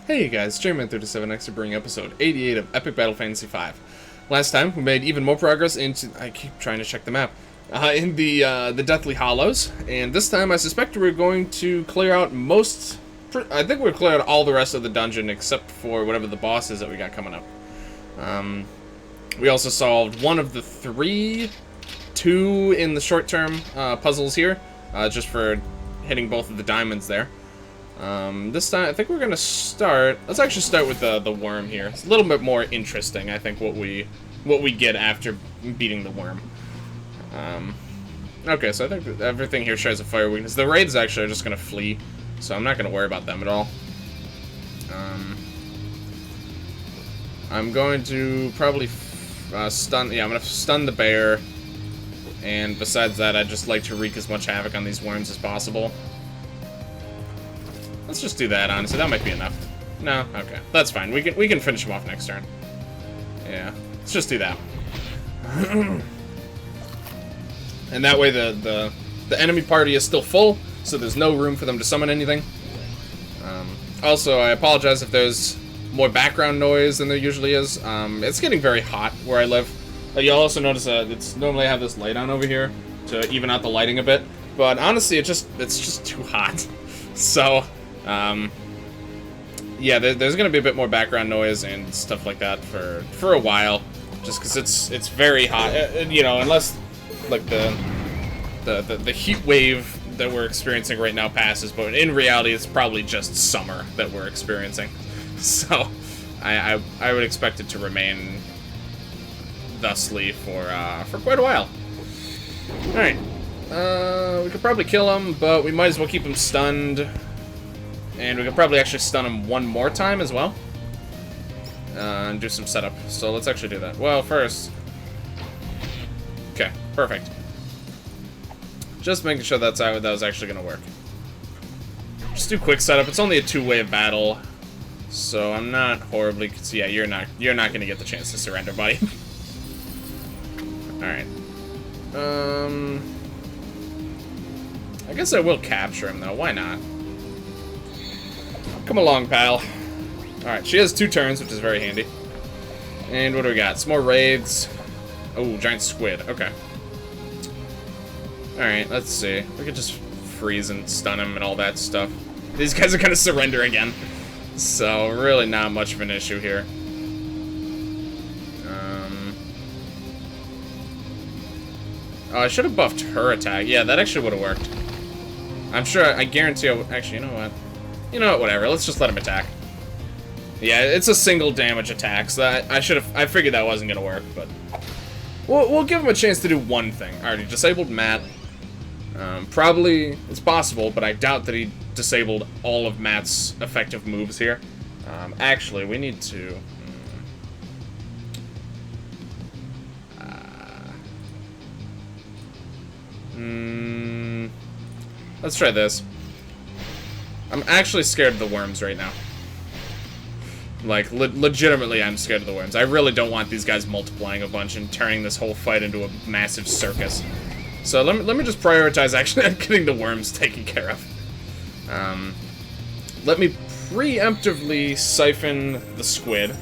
Hey guys, J-Man37X to bring episode 88 of Epic Battle Fantasy V. Last time, we made even more progress into... I keep trying to check the map. In the Deathly Hollows, and this time I suspect we're going to clear out most... I think we'll clear out all the rest of the dungeon except for whatever the boss is that we got coming up. We also solved one of the two in the short-term puzzles here, just for hitting both of the diamonds there. This time, I think we're gonna start... Let's actually start with the worm here. It's a little bit more interesting, I think, what we get after beating the worm. Okay, so I think everything here shares a fire weakness. The raids actually are just gonna flee, so I'm not gonna worry about them at all. I'm going to probably stun... Yeah, I'm gonna stun the bear. And besides that, I'd just like to wreak as much havoc on these worms as possible. Let's just do that, honestly. That might be enough. No? Okay. That's fine. We can finish him off next turn. Yeah. Let's just do that. And that way the enemy party is still full, so there's no room for them to summon anything. Also, I apologize if there's more background noise than there usually is. It's getting very hot where I live. You'll also notice it's normally I have this light on over here to even out the lighting a bit. But honestly, it's just too hot. So... yeah, there's gonna be a bit more background noise and stuff like that for a while, just because it's very hot. You know, unless like the heat wave that we're experiencing right now passes, but in reality, it's probably just summer that we're experiencing. So, I would expect it to remain thusly for quite a while. All right, we could probably kill him, but we might as well keep him stunned. And we could probably actually stun him one more time as well. And do some setup. So let's actually do that. Well, first... Okay, perfect. Just making sure that was actually going to work. Just do quick setup. It's only a two-way battle. So I'm not horribly... So yeah, you're not going to get the chance to surrender, buddy. Alright. I guess I will capture him, though. Why not? Come along, pal. Alright, she has 2 turns, which is very handy. And what do we got? Some more raids. Oh, giant squid. Okay. Alright, let's see. We could just freeze and stun him and all that stuff. These guys are gonna surrender again. So, really not much of an issue here. Oh, I should have buffed her attack. Yeah, that actually would have worked. I'm sure, I guarantee I would... Actually, you know what? You know what, whatever, let's just let him attack. Yeah, it's a single damage attack, so I figured that wasn't gonna work, but... We'll give him a chance to do one thing. Alright, he disabled Matt. Probably, it's possible, but I doubt that he disabled all of Matt's effective moves here. Actually, we need to... Let's try this. I'm actually scared of the worms right now. Like, legitimately, I'm scared of the worms. I really don't want these guys multiplying a bunch and turning this whole fight into a massive circus. So let me just prioritize actually on getting the worms taken care of. Let me preemptively siphon the squid,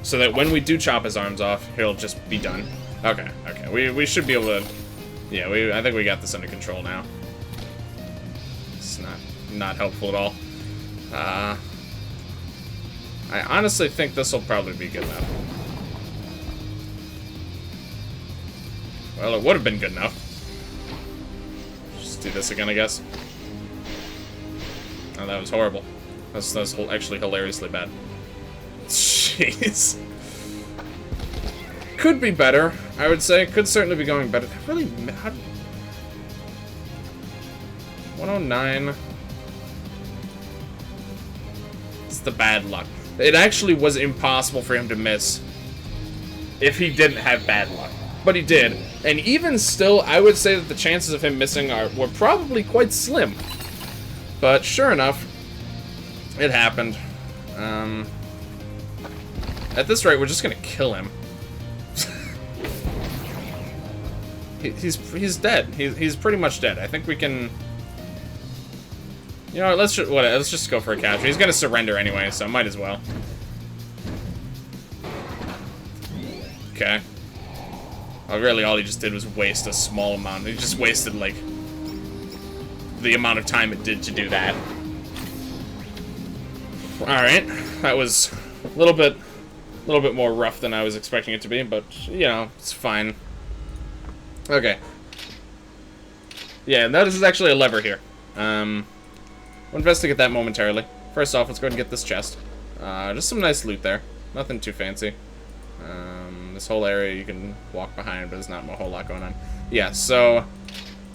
so that when we do chop his arms off, he'll just be done. Okay, okay. We should be able to... Yeah, I think we got this under control now. It's not helpful at all. I honestly think this will probably be good enough. Well, it would have been good enough. Just do this again, I guess. Oh, that was horrible. That was actually hilariously bad. Jeez. Could be better, I would say. Could certainly be going better. That really... 109... the bad luck. It actually was impossible for him to miss if he didn't have bad luck. But he did. And even still, I would say that the chances of him missing were probably quite slim. But sure enough, it happened. At this rate, we're just gonna kill him. He's dead. He's pretty much dead. I think we can... You know what, let's just go for a capture. He's gonna surrender anyway, so might as well. Okay. Well, really, all he just did was waste a small amount. He just wasted, like, the amount of time it did to do that. Alright. That was a little bit more rough than I was expecting it to be, but, you know, it's fine. Okay. Yeah, that is actually a lever here. We'll investigate that momentarily. First off, let's go ahead and get this chest. Just some nice loot there. Nothing too fancy. This whole area you can walk behind, but there's not a whole lot going on. Yeah, so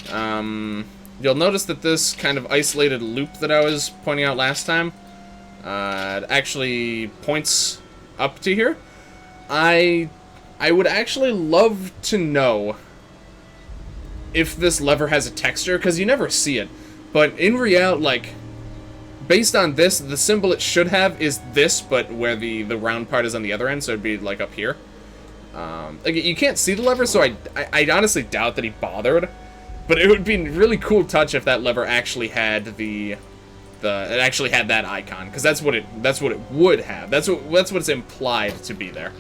you'll notice that this kind of isolated loop that I was pointing out last time actually points up to here. I would actually love to know if this lever has a texture, because you never see it. But in reality, like, based on this, the symbol it should have is this, but where the round part is on the other end, so it'd be, like, up here. Like, you can't see the lever, so I honestly doubt that he bothered. But it would be a really cool touch if that lever actually had it actually had that icon, because that's what it would have. That's what it's implied to be there.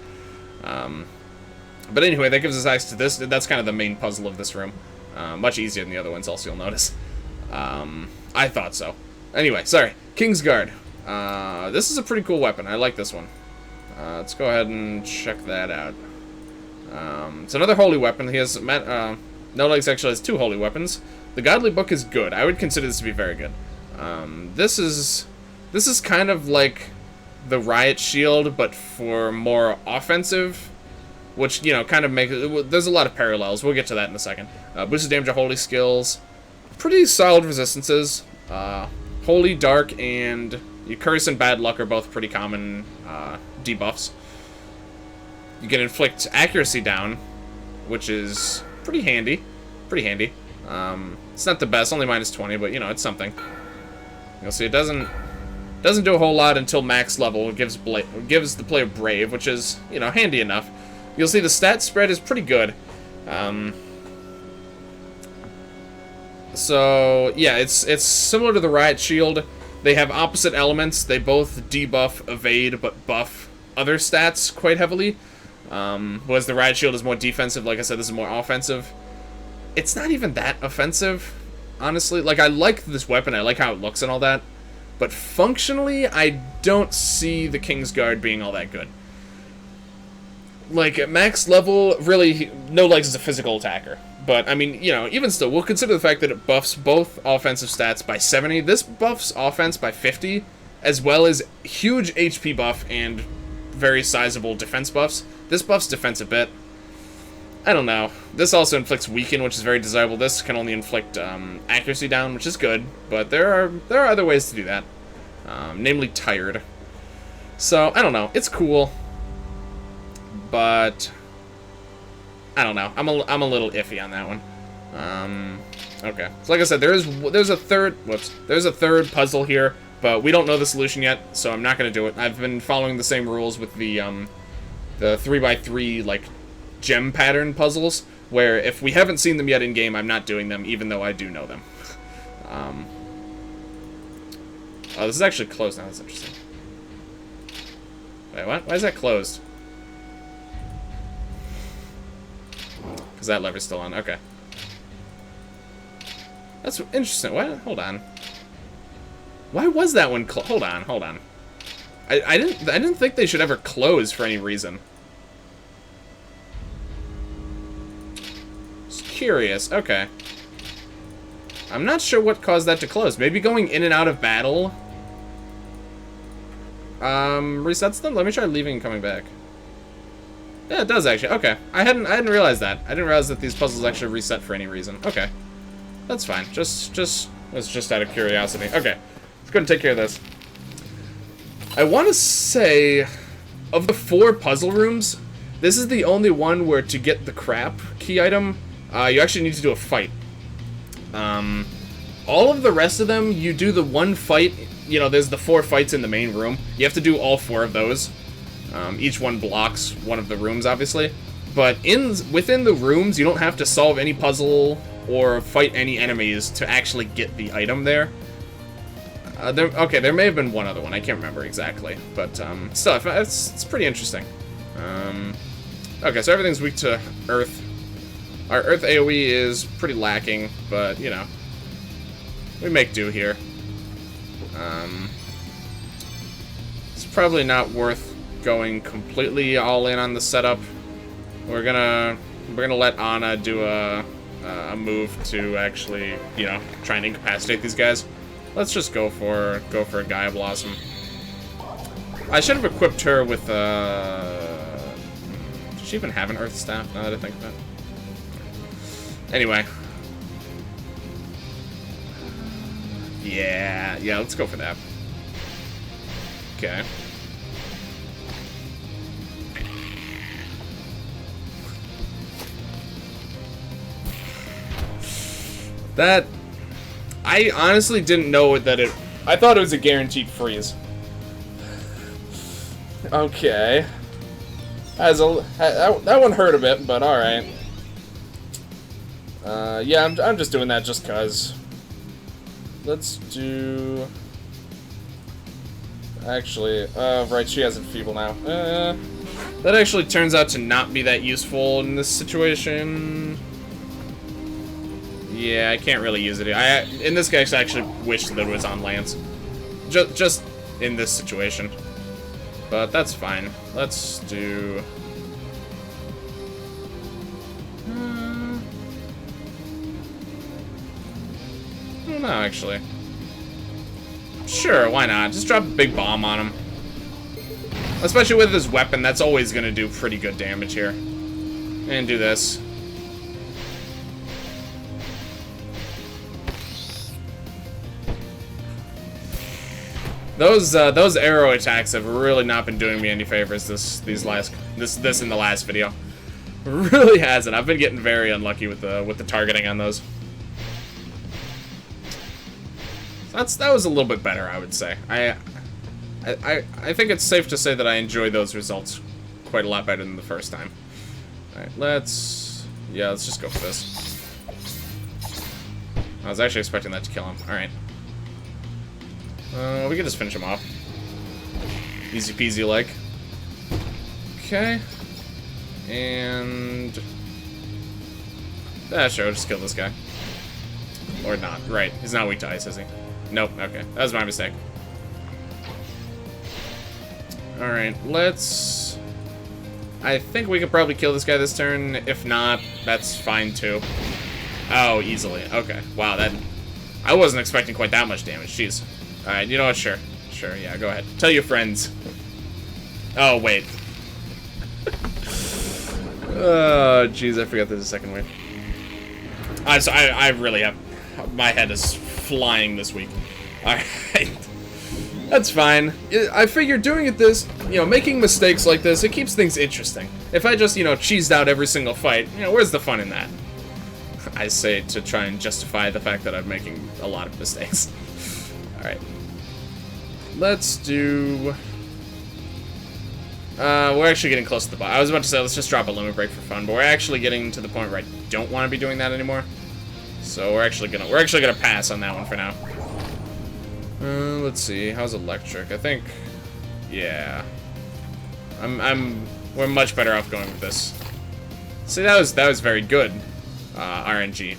But anyway, that gives us access to this. That's kind of the main puzzle of this room. Much easier than the other ones, also, you'll notice. I thought so. Anyway, sorry. Kingsguard. This is a pretty cool weapon. I like this one. Let's go ahead and check that out. It's another holy weapon. He has no legs actually has 2 holy weapons. The Godly Book is good. I would consider this to be very good. This is kind of like the Riot Shield, but for more offensive, which, you know, kind of make it. There's a lot of parallels. We'll get to that in a second. Boosted damage of holy skills. Pretty solid resistances. Holy, Dark, and Curse and Bad Luck are both pretty common debuffs. You can inflict accuracy down, which is pretty handy. It's not the best, only minus 20, but, you know, it's something. You'll see it doesn't do a whole lot until max level. It gives the player Brave, which is, you know, handy enough. You'll see the stat spread is pretty good. So, yeah, it's similar to the Riot Shield. They have opposite elements. They both debuff, evade, but buff other stats quite heavily. Whereas the Riot Shield is more defensive. Like I said, this is more offensive. It's not even that offensive, honestly. Like, I like this weapon. I like how it looks and all that. But functionally, I don't see the Kingsguard being all that good. Like, at max level, really, No Legs is a physical attacker. But, I mean, you know, even still, we'll consider the fact that it buffs both offensive stats by 70. This buffs offense by 50, as well as huge HP buff and very sizable defense buffs. This buffs defense a bit. I don't know. This also inflicts Weaken, which is very desirable. This can only inflict accuracy down, which is good. But there are other ways to do that. Namely Tired. So, I don't know. It's cool. But I don't know. I'm a little iffy on that one. Okay. So like I said, there's a third puzzle here, but we don't know the solution yet, so I'm not gonna do it. I've been following the same rules with the 3x3 like gem pattern puzzles, where if we haven't seen them yet in game, I'm not doing them, even though I do know them. Oh, this is actually closed now. That's interesting. Wait, what? Why is that closed? Because that lever's still on. Okay. That's interesting. What? Hold on. Why was that one hold on. I didn't think they should ever close for any reason. Just curious. Okay. I'm not sure what caused that to close. Maybe going in and out of battle resets them? Let me try leaving and coming back. Yeah, it does actually. Okay. I hadn't realized that. I didn't realize that these puzzles actually reset for any reason. Okay. That's fine. It's just out of curiosity. Okay. Let's go and take care of this. I want to say, of the 4 puzzle rooms, this is the only one where to get the crap key item, you actually need to do a fight. All of the rest of them, you do the one fight. You know, there's the 4 fights in the main room. You have to do all 4 of those. Each one blocks one of the rooms, obviously. But within the rooms, you don't have to solve any puzzle or fight any enemies to actually get the item there. Okay, there may have been one other one. I can't remember exactly, but still, it's pretty interesting. Okay, so everything's weak to Earth. Our Earth AoE is pretty lacking, but you know, we make do here. It's probably not worth going completely all in on the setup. We're gonna let Ana do a move to actually, you know, try and incapacitate these guys. Let's just go for a Gaia Blossom. I should have equipped her with does she even have an Earth Staff, now that I think of it? Anyway. Yeah, let's go for that. Okay. That... I honestly didn't know that it... I thought it was a guaranteed freeze. Okay. That one hurt a bit, but alright. Yeah, I'm just doing that just cause. Let's do... Actually, right, she has Enfeeble now. That actually turns out to not be that useful in this situation. Yeah, I can't really use it. In this case, I actually wish that it was on Lance. Just in this situation. But that's fine. Let's do... I don't know, actually. Sure, why not? Just drop a big bomb on him. Especially with his weapon, that's always going to do pretty good damage here. And do this. Those arrow attacks have really not been doing me any favors this in the last video. Really hasn't. I've been getting very unlucky with the targeting on those. That was a little bit better, I would say. I think it's safe to say that I enjoy those results quite a lot better than the first time. Alright, let's just go for this. I was actually expecting that to kill him. Alright. We can just finish him off. Easy peasy like. Okay. And... sure, I'll just kill this guy. Or not. Right, he's not weak to ice, is he? Nope, okay. That was my mistake. Alright, let's... I think we could probably kill this guy this turn. If not, that's fine too. Oh, easily. Okay. Wow, that... I wasn't expecting quite that much damage. Jeez. Alright, you know what? Sure. Sure, yeah, go ahead. Tell your friends. Oh, wait. Oh, jeez, I forgot there's a second wave. I really have... My head is flying this week. Alright. That's fine. I figure doing this, you know, making mistakes like this, it keeps things interesting. If I just, you know, cheesed out every single fight, you know, where's the fun in that? I say to try and justify the fact that I'm making a lot of mistakes. Alright. Let's do... we're actually getting close to the bottom. I was about to say, let's just drop a limit break for fun, but we're actually getting to the point where I don't want to be doing that anymore. So we're actually gonna pass on that one for now. Let's see. How's electric? I think, yeah. We're much better off going with this. See, that was very good, RNG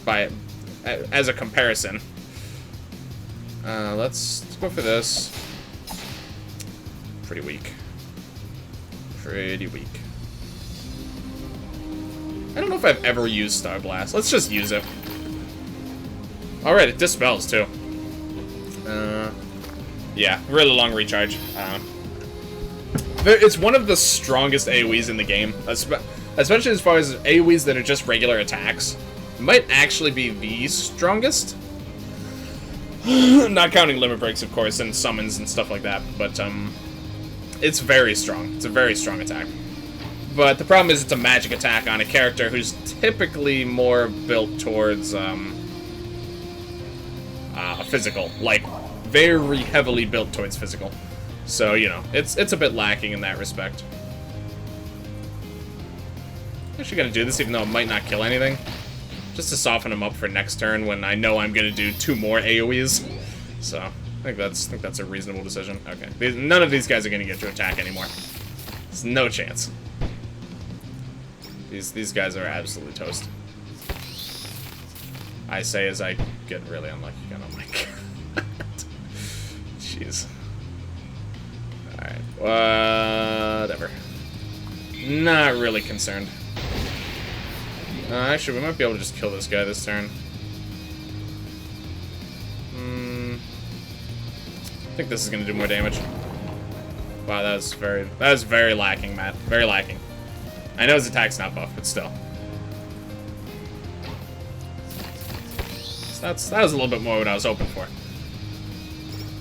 as a comparison. Let's go for this. Pretty weak. Pretty weak. I don't know if I've ever used Star Blast. Let's just use it. Alright, it dispels too. Yeah, really long recharge. It's one of the strongest AoEs in the game, especially as far as AoEs that are just regular attacks. It might actually be the strongest. Not counting limit breaks, of course, and summons and stuff like that, but it's very strong. It's a very strong attack. But the problem is it's a magic attack on a character who's typically more built towards physical, like very heavily built towards physical. So, you know, it's a bit lacking in that respect. I'm actually gonna do this even though it might not kill anything. Just to soften him up for next turn when I know I'm gonna do 2 more AoEs. So, I think that's a reasonable decision. Okay. None of these guys are going to get to attack anymore. There's no chance. These guys are absolutely toast. I say as I get really unlucky again. Oh my god. Jeez. Alright. Whatever. Not really concerned. Actually, we might be able to just kill this guy this turn. I think this is going to do more damage. Wow, that was very lacking, Matt. Very lacking. I know his attack's not buff, but still. So that was a little bit more what I was hoping for.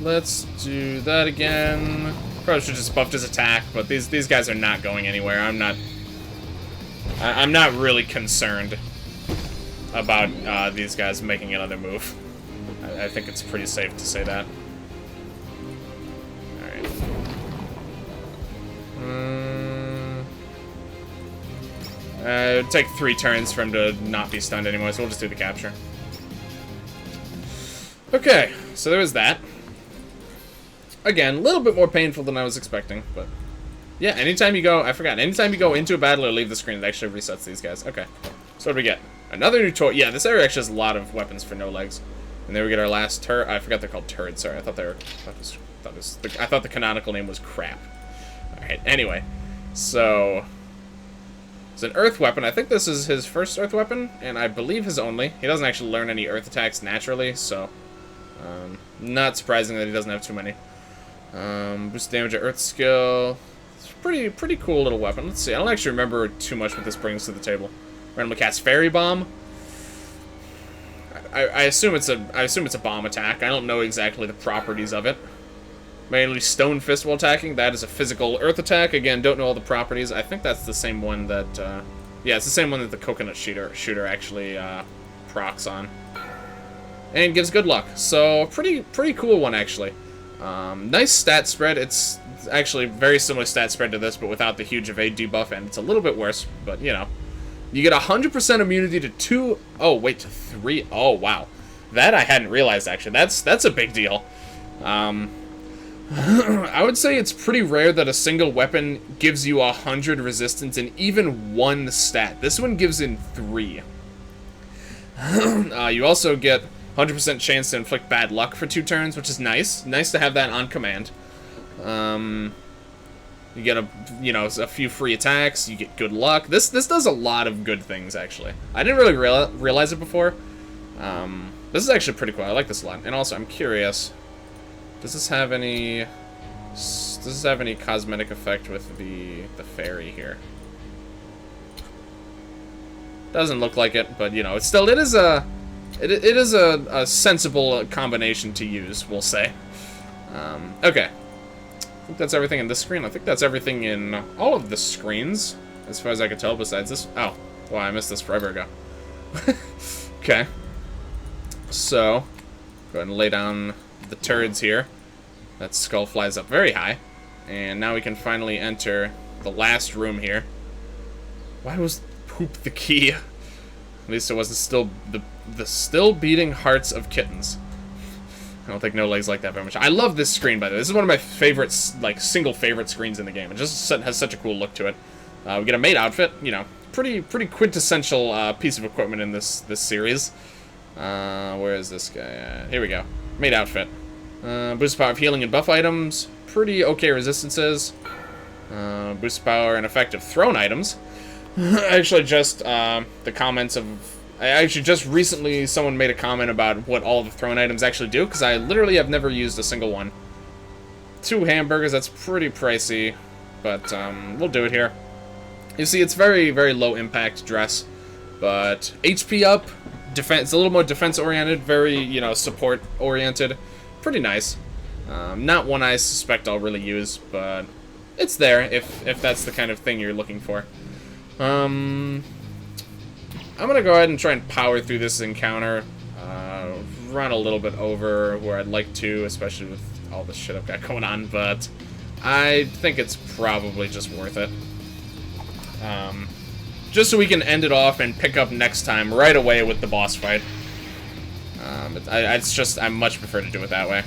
Let's do that again. Probably should just buffed his attack, but these guys are not going anywhere. I'm not really concerned about these guys making another move. I think it's pretty safe to say that. Alright. It would take 3 turns for him to not be stunned anymore, so we'll just do the capture. Okay, so there was that. Again, a little bit more painful than I was expecting, but... Yeah, anytime you go... I forgot. Anytime you go into a battle or leave the screen, it actually resets these guys. Okay. So what do we get? Another new toy. Yeah, this area actually has a lot of weapons for no legs. And then we get our last turret. I forgot they're called turrets. Sorry, I thought they were... I thought the canonical name was crap. Alright, anyway. So... It's an earth weapon. I think this is his first earth weapon, and I believe his only. He doesn't actually learn any earth attacks naturally, so... not surprising that he doesn't have too many. Boost damage at earth skill. It's pretty cool little weapon. Let's see. I don't actually remember too much what this brings to the table. Randomly cast fairy bomb. I assume it's a bomb attack. I don't know exactly the properties of it. Mainly stone fist while attacking. That is a physical earth attack. Again, don't know all the properties. I think that's the same one that yeah, it's the same one that the coconut shooter actually procs on. And gives good luck. So pretty cool one actually. Nice stat spread. It's actually very similar stat spread to this, but without the huge evade debuff, and it's a little bit worse, but you know. You get 100% immunity to 2... Oh, wait, to 3... Oh, wow. That I hadn't realized, actually. That's a big deal. I would say it's pretty rare that a single weapon gives you 100 resistance in even one stat. This one gives in 3. You also get 100% chance to inflict bad luck for 2 turns, which is nice. Nice to have that on command. You get a few free attacks. You get good luck. This does a lot of good things, actually. I didn't really realize it before. This is actually pretty cool. I like this a lot. And also, I'm curious. Does this have any cosmetic effect with the fairy here? Doesn't look like it, but you know, it is a sensible combination to use, we'll say. Okay. I think that's everything in this screen. I think that's everything in all of the screens, as far as I can tell, besides this. Oh, wow, I missed this forever ago. Okay. So, go ahead and lay down the turds here. That skull flies up very high. And now we can finally enter the last room here. Why was poop the key? At least it wasn't still the still beating hearts of kittens. I don't think no legs like that very much. I love this screen, by the way. This is one of my favorites, like, single favorite screens in the game. It just has such a cool look to it. We get a maid outfit, you know, pretty quintessential piece of equipment in this series. Where is this guy at? Here we go. Maid outfit. Boost power of healing and buff items. Pretty okay resistances. Boost power and effective thrown items. Actually, just the comments of... Actually, just recently, someone made a comment about what all the thrown items actually do, because I literally have never used a single one. 2 hamburgers, that's pretty pricey, but we'll do it here. You see, it's very low impact dress, but HP up, defense, it's a little more defense oriented, very, you know, support oriented. Pretty nice. Not one I suspect I'll really use, but it's there if that's the kind of thing you're looking for. I'm going to go ahead and try and power through this encounter, run a little bit over where I'd like to, especially with all the shit I've got going on, but I think it's probably just worth it. Just so we can end it off and pick up next time right away with the boss fight. I much prefer to do it that way.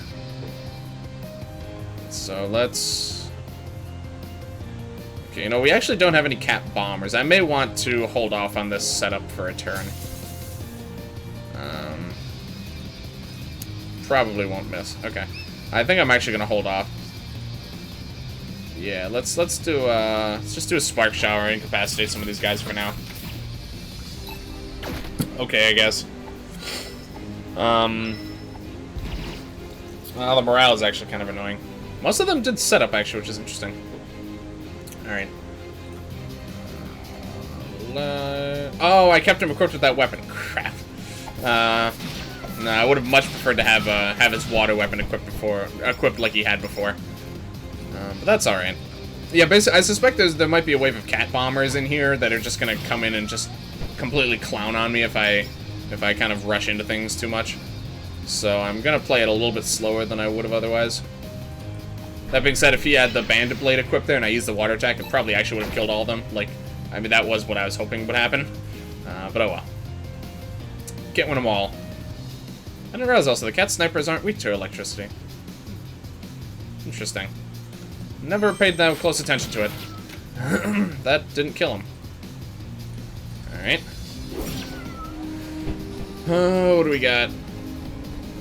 So let's... Okay, you know, we actually don't have any cat bombers. I may want to hold off on this setup for a turn. Probably won't miss. Okay. I think I'm actually gonna hold off. Yeah, let's just do a spark shower and incapacitate some of these guys for now. Okay, I guess. Well, the morale is actually kind of annoying. Most of them did setup, actually, which is interesting. Alright. Oh, I kept him equipped with that weapon. Crap. No, I would have much preferred to have his water weapon equipped like he had before. But that's alright. Yeah, basically, I suspect there might be a wave of cat bombers in here that are just gonna come in and just completely clown on me if I kind of rush into things too much. So I'm gonna play it a little bit slower than I would have otherwise. That being said, if he had the bandit blade equipped there and I used the water attack, it probably actually would have killed all of them. Like, I mean, that was what I was hoping would happen. But oh well. Get one of them all. I didn't realize also the cat snipers aren't weak to electricity. Interesting. Never paid that close attention to it. That didn't kill him. Alright. Oh, what do we got?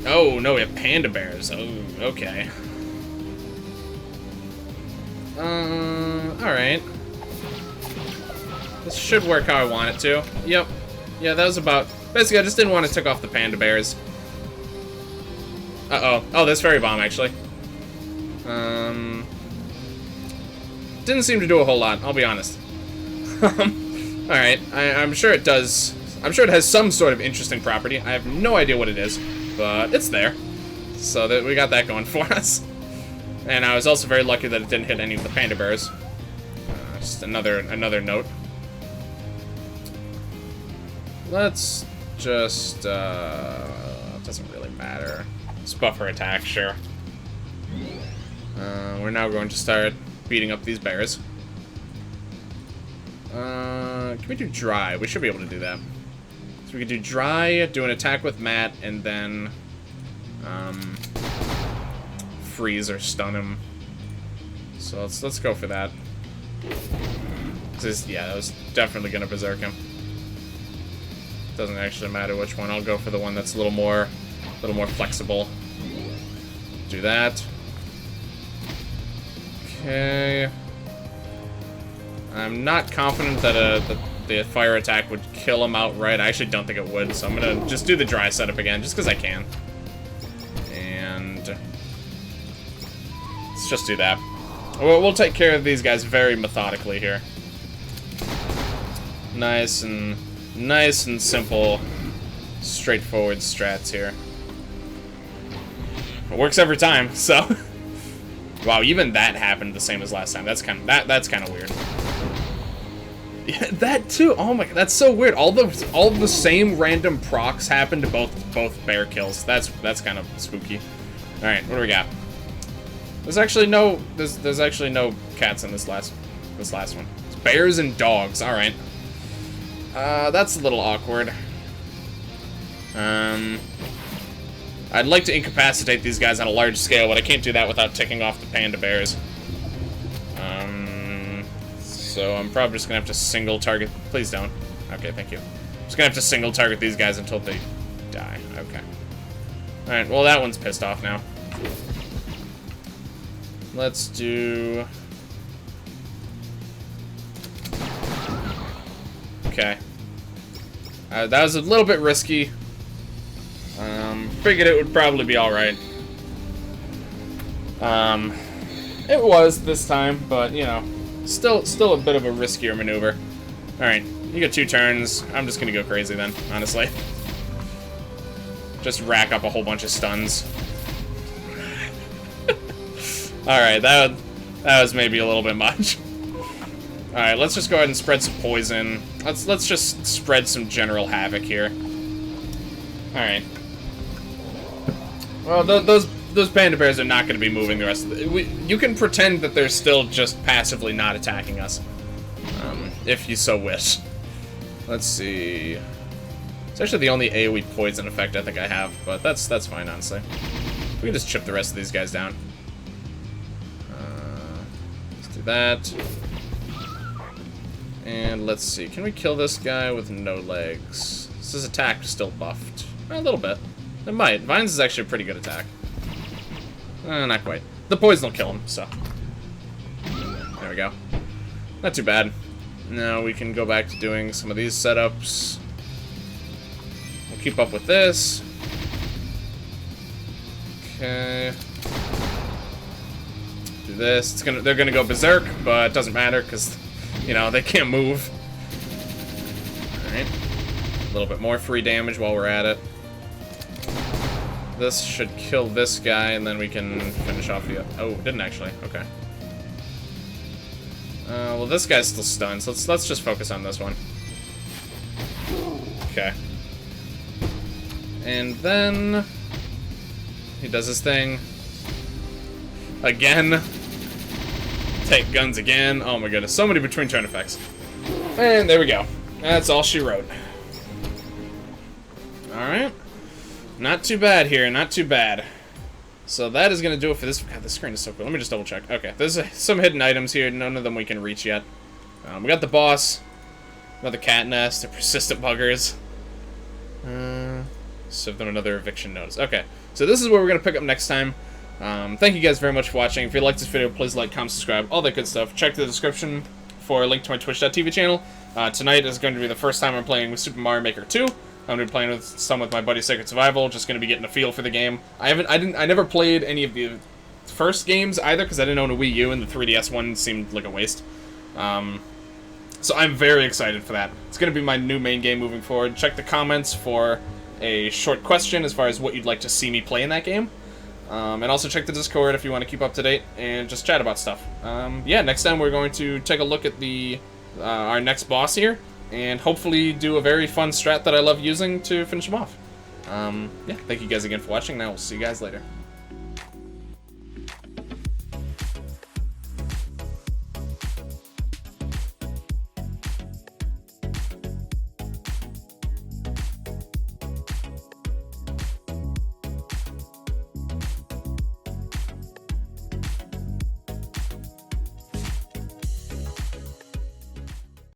Oh, no, we have panda bears. Oh, okay. Alright. This should work how I want it to. Yep. Yeah, that was about... Basically, I just didn't want to tick off the panda bears. Uh-oh. Oh, this fairy bomb, actually. Didn't seem to do a whole lot, I'll be honest. Alright, I'm sure it does... I'm sure it has some sort of interesting property. I have no idea what it is, but it's there. So that we got that going for us. And I was also very lucky that it didn't hit any of the panda bears. Just another note. Let's just, it doesn't really matter. Let's buffer attack, sure. We're now going to start beating up these bears. Can we do dry? We should be able to do that. So we can do dry, do an attack with Matt, and then, freeze or stun him. So let's go for that. Yeah, that was definitely gonna berserk him. Doesn't actually matter which one. I'll go for the one that's a little more flexible. Do that. Okay. I'm not confident that the fire attack would kill him outright. I actually don't think it would, so I'm gonna just do the dry setup again, just because I can. And let's just do that. We'll take care of these guys very methodically here. Nice and simple, straightforward strats here. It works every time, so. Wow, even that happened the same as last time. That's kind of weird. Yeah, that too. Oh my, that's so weird. All the same random procs happened to both bear kills. That's kind of spooky. All right, what do we got? There's actually no cats in this last one. It's bears and dogs. All right. That's a little awkward. I'd like to incapacitate these guys on a large scale, but I can't do that without ticking off the panda bears. So I'm probably just gonna have to single target. Please don't. Okay, thank you. Just gonna have to single target these guys until they die. Okay. All right. Well, that one's pissed off now. Let's do. Okay. That was a little bit risky. Figured it would probably be alright. It was this time, but, you know, still a bit of a riskier maneuver. Alright, you get 2 turns. I'm just gonna go crazy then, honestly. Just rack up a whole bunch of stuns. Alright, that was maybe a little bit much. Alright, let's just go ahead and spread some poison. Let's just spread some general havoc here. Alright. Well, those panda bears are not going to be moving the rest of the... You can pretend that they're still just passively not attacking us. If you so wish. Let's see... It's actually the only AoE poison effect I think I have, but that's fine, honestly. We can just chip the rest of these guys down. do that. And let's see, can we kill this guy with no legs? Is his attack still buffed? A little bit. It might. Vines is actually a pretty good attack. Not quite. The poison will kill him, so. There we go. Not too bad. Now we can go back to doing some of these setups. We'll keep up with this. Okay. Do this. They're gonna go berserk, but it doesn't matter because, you know, they can't move. Alright. A little bit more free damage while we're at it. This should kill this guy, and then we can finish off the... Oh, it didn't actually. Okay. Well, this guy's still stunned, so let's just focus on this one. Okay. And then... he does his thing. Again. Take guns again. Oh my goodness, so many between turn effects. And there we go. That's all she wrote. Alright. Not too bad here, not too bad. So that is going to do it for this. God, this screen is so cool. Let me just double check. Okay, there's some hidden items here. None of them we can reach yet. We got the boss. Another cat nest. They're persistent buggers. So then another eviction notice. Okay, so this is where we're going to pick up next time. Thank you guys very much for watching. If you liked this video, please like, comment, subscribe, all that good stuff. Check the description for a link to my Twitch.tv channel. Tonight is going to be the first time I'm playing with Super Mario Maker 2. I'm going to be playing with some with my buddy Sacred Survival, just going to be getting a feel for the game. I never played any of the first games either, because I didn't own a Wii U, and the 3DS one seemed like a waste. So I'm very excited for that. It's going to be my new main game moving forward. Check the comments for a short question as far as what you'd like to see me play in that game. And also check the Discord if you want to keep up to date and just chat about stuff. Yeah, next time we're going to take a look at our next boss here, and hopefully do a very fun strat that I love using to finish him off. Yeah, thank you guys again for watching, and I will see you guys later.